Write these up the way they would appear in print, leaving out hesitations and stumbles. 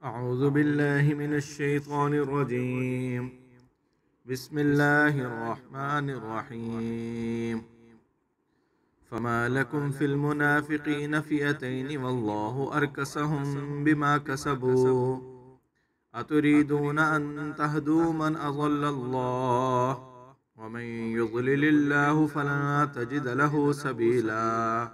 أعوذ بالله من الشيطان الرجيم. بسم الله الرحمن الرحيم. فما لكم في المنافقين فئتين والله أركسهم بما كسبوا أتريدون أن تهدوا من أضل الله ومن يضلل الله فلن تجد له سبيلا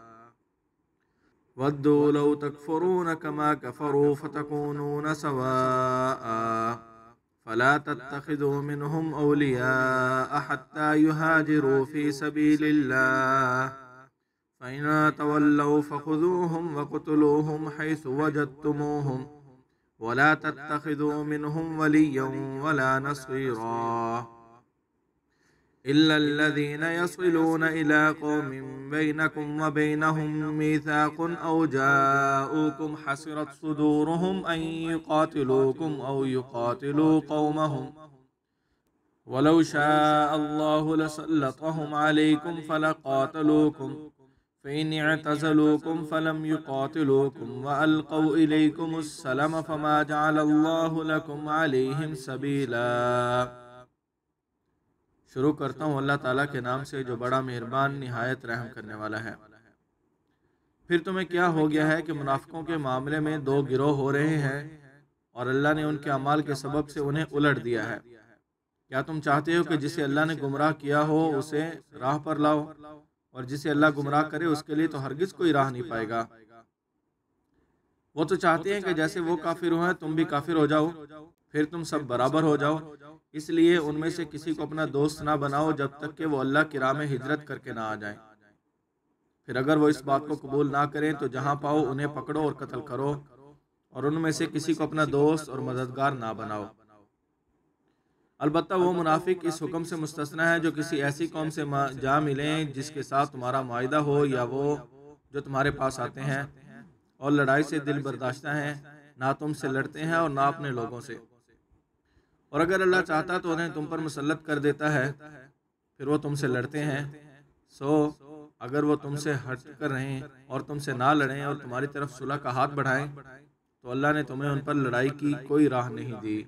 ودوا لو تكفرون كما كفروا فتكونون سواء فلا تتخذوا منهم أولياء حتى يهاجروا في سبيل الله فإن تولوا فخذوهم وقتلوهم حيث وجدتموهم ولا تتخذوا منهم وليا ولا نصيرا إلا الذين يصلون إلى قوم بينكم وبينهم ميثاق أو جاءوكم حسرت صدورهم أن يقاتلوكم أو يقاتلوا قومهم ولو شاء الله لسلطهم عليكم فلقاتلوكم فإن اعتزلوكم فلم يقاتلوكم وألقوا إليكم السلم فما جعل الله لكم عليهم سبيلا. شروع کرتا ہوں اللہ تعالیٰ کے نام سے جو بڑا مہربان نہایت رحم کرنے والا ہے. پھر تمہیں کیا ہو گیا ہے کہ منافقوں کے معاملے میں دو گروہ ہو رہے ہیں اور اللہ نے ان کے اعمال کے سبب سے انہیں الٹ دیا ہے. کیا تم چاہتے ہو کہ جسے اللہ نے گمراہ کیا ہو اسے راہ پر لاؤ اور جسے اللہ گمراہ کرے اس کے لیے تو ہرگز کوئی راہ نہیں پائے گا. وہ تو چاہتے ہیں کہ جیسے وہ کافر ہوئے تم بھی کافر ہو جاؤ پھر تم سب برابر ہو جاؤ. اس لیے ان میں سے کسی کو اپنا دوست نہ بناؤ جب تک کہ وہ اللہ کی راہ میں ہجرت کر کے نہ آ جائیں. پھر اگر وہ اس بات کو قبول نہ کریں تو جہاں پاؤ انہیں پکڑو اور قتل کرو اور ان میں سے کسی کو اپنا دوست اور مددگار نہ بناؤ. البتہ وہ منافق اس حکم سے مستثنی ہے جو کسی ایسی قوم سے جا ملیں جس کے ساتھ تمہارا معاہدہ ہو یا وہ جو تمہارے پاس آتے ہیں اور لڑائی سے دل برداشتہ ہیں نہ تم سے لڑتے ہیں اور نہ اپنے لوگوں سے. اور اگر اللہ چاہتا تو انہیں تم پر مسلط کر دیتا ہے پھر وہ تم سے لڑتے ہیں. سو اگر وہ تم سے ہٹ کر رہیں اور تم سے نہ لڑیں اور تمہاری طرف صلح کا ہاتھ بڑھائیں تو اللہ نے تمہیں ان پر لڑائی کی کوئی راہ نہیں دی.